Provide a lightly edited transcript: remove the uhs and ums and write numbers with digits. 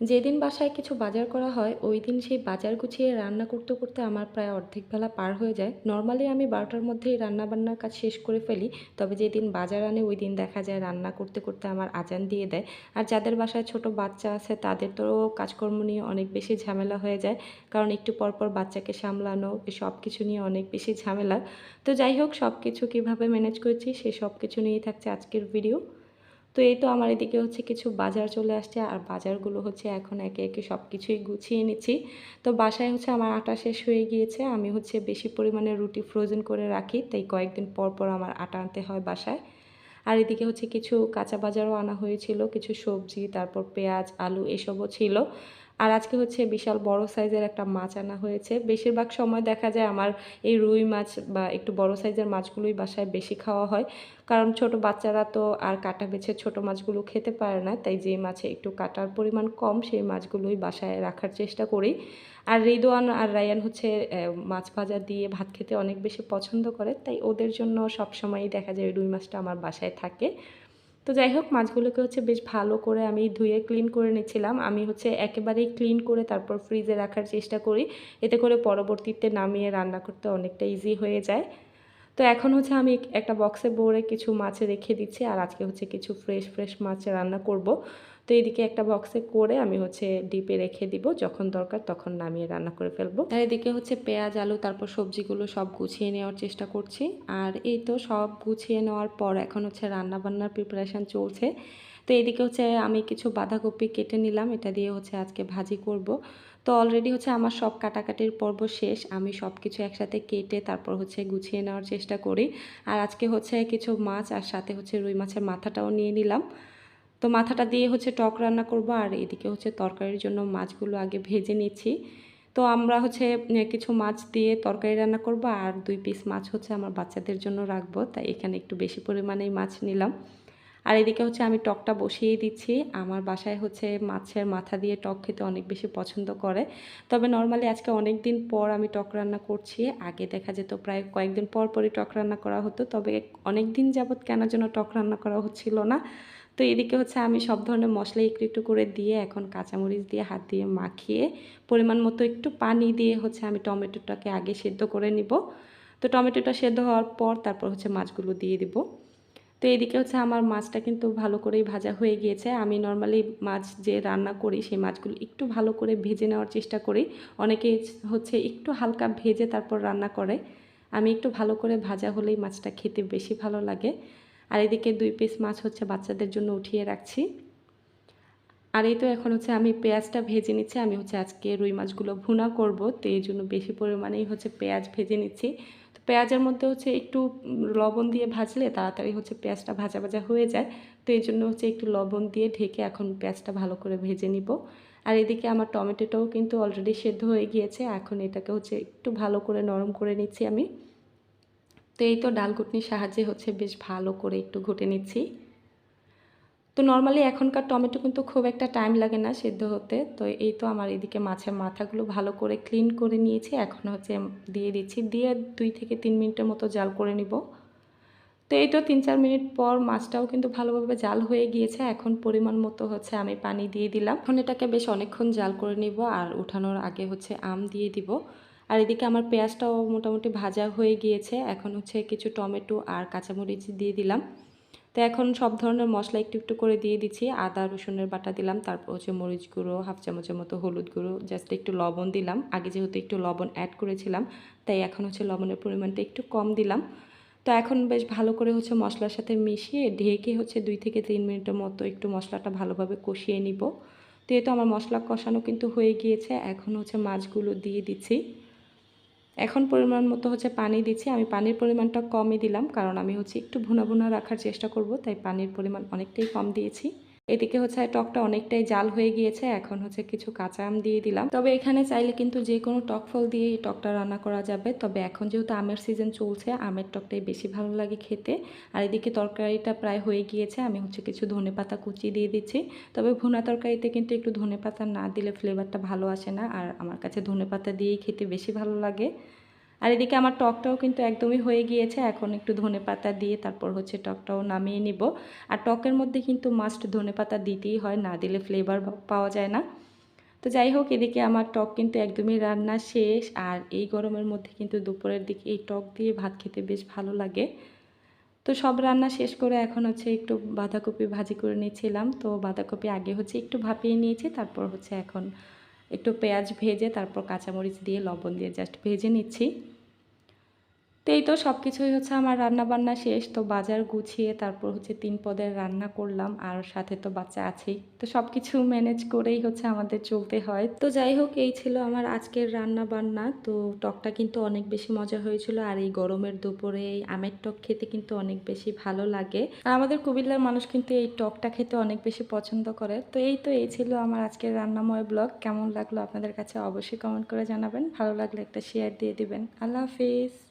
যেদিন বাসায় কিছু বাজার করা হয়, ওইদিন সেই বাজার গুছিয়ে রান্না করতে, করতে আমার প্রায় অর্ধেক বেলা পার হয়ে যায়। নরমালি আমি ১২টার মধ্যেই রান্না-বান্নার কাজ শেষ করে ফেলি। তবে যেদিন বাজার আনে ওইদিন দেখা যায় রান্না করতে, করতে আমার আজান দিয়ে দেয়। আর যাদের বাসায় ছোট বাচ্চা আছে তাদের তো কাজকর্ম নিয়ে অনেক বেশি ঝামেলা হয়ে যায়। কারণ একটু পর, পর বাচ্চাকে সামলানো সবকিছু নিয়ে অনেক বেশি ঝামেলার। তো যাই হোক সবকিছু কিভাবে ম্যানেজ করেছি সে সবকিছু নিয়েই থাকছে আজকের ভিডিও। তো এই তো আমার এদিকে হচ্ছে কিছু বাজার চলে আসছে আর বাজারগুলো হচ্ছে এখন একে একে সব কিছুই গুছিয়ে নিচ্ছি। তো বাসায় হচ্ছে আমার আটা শেষ হয়ে গিয়েছে। আমি হচ্ছে বেশি পরিমাণে রুটি ফ্রোজেন করে রাখি, তাই কয়েকদিন পর পর আমার আটা আনতে হয় বাসায়। আর এদিকে হচ্ছে কিছু কাঁচা বাজারও আনা হয়েছিল, কিছু সবজি, তারপর পেঁয়াজ, আলু এসবও ছিল। আর আজকে হচ্ছে বিশাল বড় সাইজের একটা মাছ আনা হয়েছে। বেশিরভাগ সময় দেখা যায় আমার এই রুই মাছ বা একটু বড় সাইজের মাছগুলোই বাসায় বেশি খাওয়া হয়। কারণ ছোট বাচ্চারা তো আর কাঁটা বেছে ছোট মাছগুলো খেতে পারে না, তাই যে মাছে একটু কাঁটার পরিমাণ কম সেই মাছগুলোই বাসায় রাখার চেষ্টা করি। আর রিদওয়ান আর রায়ান হচ্ছে মাছ ভাজা দিয়ে ভাত খেতে অনেক বেশি পছন্দ করে, তাই ওদের জন্য সবসময়ই দেখা যায় রুই মাছটা আমার বাসায় থাকে। তো যাই হোক মাছগুলোকে হচ্ছে বেশ ভালো করে আমি ধুয়ে ক্লিন করে নিচ্ছিলাম। আমি হচ্ছে একেবারেই ক্লিন করে তারপর ফ্রিজে রাখার চেষ্টা করি। এতে করে পরবর্তীতে নামিয়ে রান্না করতে অনেকটা ইজি হয়ে যায়। তো এখন হচ্ছে আমি একটা বক্সে ভরে কিছু মাছ রেখে দিচ্ছি আর আজকে হচ্ছে কিছু ফ্রেশ ফ্রেশ মাছ রান্না করব। তো এইদিকে একটা বক্সে করে আমি হচ্ছে ডিপে রেখে দিব, যখন দরকার তখন নামিয়ে রান্না করে ফেলবো। আর এদিকে হচ্ছে পেঁয়াজ আলু তারপর সবজিগুলো সব গুছিয়ে নেওয়ার চেষ্টা করছি। আর এই তো সব গুছিয়ে নেওয়ার পর এখন হচ্ছে রান্না বান্নার প্রিপারেশান চলছে। তো এদিকে হচ্ছে আমি কিছু বাঁধাকপি কেটে নিলাম, এটা দিয়ে হচ্ছে আজকে ভাজি করব। তো অলরেডি হচ্ছে আমার সব কাটাকাটির পর্ব শেষ। আমি সব কিছু একসাথে কেটে তারপর হচ্ছে গুছিয়ে নেওয়ার চেষ্টা করি। আর আজকে হচ্ছে কিছু মাছ আর সাথে হচ্ছে রুই মাছের মাথাটাও নিয়ে নিলাম। তো মাথাটা দিয়ে হচ্ছে টক রান্না করব আর এদিকে হচ্ছে তরকারির জন্য মাছগুলো আগে ভেজে নিচ্ছি। তো আমরা হচ্ছে কিছু মাছ দিয়ে তরকারি রান্না করব আর ২ পিস মাছ হচ্ছে আমার বাচ্চাদের জন্য রাখবো, তাই এখানে একটু বেশি পরিমাণেই মাছ নিলাম। আর এদিকে হচ্ছে আমি টকটা বসিয়ে দিচ্ছি। আমার বাসায় হচ্ছে মাছের মাথা দিয়ে টক খেতে অনেক বেশি পছন্দ করে। তবে নরমালি আজকে অনেক দিন পর আমি টক রান্না করছি। আগে দেখা যেত প্রায় কয়েকদিন পর পরই টক রান্না করা হতো। তবে অনেক দিন যাবৎ কেন যেন টক রান্না করা হচ্ছিল না। তো এদিকে হচ্ছে আমি সব ধরনের মশলা একটু একটু করে দিয়ে এখন কাঁচামরিচ দিয়ে হাত দিয়ে মাখিয়ে পরিমাণ মতো একটু পানি দিয়ে হচ্ছে আমি টমেটোটাকে আগে সেদ্ধ করে নিব। তো টমেটোটা সেদ্ধ হওয়ার পর তারপর হচ্ছে মাছগুলো দিয়ে দিব। তো এদিকে হচ্ছে আমার মাছটা কিন্তু ভালো করেই ভাজা হয়ে গিয়েছে। আমি নরমালি মাছ যে রান্না করি সেই মাছগুলো একটু ভালো করে ভেজে নেওয়ার চেষ্টা করি। অনেকে হচ্ছে একটু হালকা ভেজে তারপর রান্না করে। আমি একটু ভালো করে ভাজা হলেই মাছটা খেতে বেশি ভালো লাগে। আর এদিকে ২ পিস মাছ হচ্ছে বাচ্চাদের জন্য উঠিয়ে রাখছি। আর এই তো এখন হচ্ছে আমি পেঁয়াজটা ভেজে নিচ্ছি। আমি হচ্ছে আজকে রুই মাছগুলো ভুনা করব, তো এই জন্য বেশি পরিমাণেই হচ্ছে পেঁয়াজ ভেজে নিচ্ছি। তো পেঁয়াজের মধ্যে হচ্ছে একটু লবণ দিয়ে ভাজলে তাড়াতাড়ি হচ্ছে পেঁয়াজটা ভাজা ভাজা হয়ে যায়। তো এই জন্য হচ্ছে একটু লবণ দিয়ে ঢেকে এখন পেঁয়াজটা ভালো করে ভেজে নিব। আর এদিকে আমার টমেটোটাও কিন্তু অলরেডি সেদ্ধ হয়ে গিয়েছে। এখন এটাকে হচ্ছে একটু ভালো করে নরম করে নিচ্ছি আমি। তো এই তো ডাল ঘুটনির সাহায্যে হচ্ছে বেশ ভালো করে একটু ঘুটে নিচ্ছি। তো নরমালি এখনকার টমেটো কিন্তু খুব একটা টাইম লাগে না সেদ্ধ হতে। তো এই তো আমার এদিকে মাছের মাথাগুলো ভালো করে ক্লিন করে নিয়েছি। এখন হচ্ছে দিয়ে দিচ্ছি। দিয়ে ২ থেকে ৩ মিনিটের মতো জাল করে নিব। তো এই তো ৩-৪ মিনিট পর মাছটাও কিন্তু ভালোভাবে জাল হয়ে গিয়েছে। এখন পরিমাণ মতো হচ্ছে আমি পানি দিয়ে দিলাম। এখন এটাকে বেশ অনেকক্ষণ জাল করে নিব আর উঠানোর আগে হচ্ছে আম দিয়ে দিব। আর এদিকে আমার পেঁয়াজটাও মোটামুটি ভাজা হয়ে গিয়েছে। এখন হচ্ছে কিছু টমেটো আর কাঁচামরিচ দিয়ে দিলাম। তো এখন সব ধরনের মশলা একটু একটু করে দিয়ে দিচ্ছি। আদা রসুনের বাটা দিলাম, তারপর হচ্ছে মরিচ গুঁড়ো, হাফ চামচের মতো হলুদ গুঁড়ো, জাস্ট একটু লবণ দিলাম। আগে যেহেতু একটু লবণ অ্যাড করেছিলাম, তাই এখন হচ্ছে লবণের পরিমাণটা একটু কম দিলাম। তো এখন বেশ ভালো করে হচ্ছে মশলার সাথে মিশিয়ে ঢেকে হচ্ছে ২ থেকে ৩ মিনিটের মতো একটু মশলাটা ভালোভাবে কষিয়ে নিব। তো এই তো আমার মশলা কষানো কিন্তু হয়ে গিয়েছে। এখন হচ্ছে মাছগুলো দিয়ে দিচ্ছি। এখন পরিমাণ মতো হচ্ছে পানি দিচ্ছি। আমি পানির পরিমাণটা কমই দিলাম, কারণ আমি হচ্ছে একটু ভুনা ভুনা রাখার চেষ্টা করব, তাই পানির পরিমাণ অনেকটাই কম দিয়েছি। এদিকে হচ্ছে টকটা অনেকটাই জাল হয়ে গিয়েছে। এখন হচ্ছে কিছু কাঁচা আম দিয়ে দিলাম। তবে এখানে চাইলে কিন্তু যে কোনো টক ফল দিয়ে এই টকটা রান্না করা যাবে। তবে এখন যেহেতু আমের সিজন চলছে, আমের টকটাই বেশি ভালো লাগে খেতে। আর এদিকে তরকারিটা প্রায় হয়ে গিয়েছে। আমি হচ্ছে কিছু ধনেপাতা কুচি দিয়ে দিচ্ছি। তবে ভুনা তরকারিতে কিন্তু একটু ধনেপাতা না দিলে ফ্লেভারটা ভালো আসে না, আর আমার কাছে ধনেপাতা দিয়েই খেতে বেশি ভালো লাগে। আর এদিকে আমার টকটাও কিন্তু একদমই হয়ে গিয়েছে। এখন একটু ধনেপাতা দিয়ে তারপর হচ্ছে টকটাও নামিয়ে নিব। আর টকের মধ্যে কিন্তু মাস্ট ধনেপাতা দিতেই হয়, না দিলে ফ্লেভার পাওয়া যায় না। তো যাই হোক, এদিকে আমার টক কিন্তু একদমই রান্না শেষ। আর এই গরমের মধ্যে কিন্তু দুপুরের দিকে এই টক দিয়ে ভাত খেতে বেশ ভালো লাগে। তো সব রান্না শেষ করে এখন হচ্ছে একটু বাঁধাকপি ভাজি করে নিয়েছিলাম। তো বাঁধাকপি আগে হচ্ছে একটু ভাপিয়ে নিয়েছি, তারপর হচ্ছে এখন একটু পেঁয়াজ ভেজে তারপর কাঁচামরিচ দিয়ে লবণ দিয়ে জাস্ট ভেজে নিচ্ছি। তো এই তো সব কিছুই হচ্ছে আমার রান্না-বান্না শেষ। তো বাজার গুছিয়ে তারপর হচ্ছে ৩ পদের রান্না করলাম। আর সাথে তো বাচ্চা আছেই। তো সব কিছু ম্যানেজ করেই হচ্ছে আমাদের চলতে হয়। তো যাই হোক, এই ছিল আমার আজকের রান্না-বান্না। তো টকটা কিন্তু অনেক বেশি মজা হয়েছিল। আর এই গরমের দুপুরে এই আমের টক খেতে কিন্তু অনেক বেশি ভালো লাগে। আর আমাদের কুমিল্লার মানুষ কিন্তু এই টকটা খেতে অনেক বেশি পছন্দ করে। তো এই ছিল আমার আজকের রান্নাময় ব্লগ। কেমন লাগলো আপনাদের কাছে অবশ্যই কমেন্ট করে জানাবেন। ভালো লাগলে একটা শেয়ার দিয়ে দিবেন। আল্লাহ হাফিজ।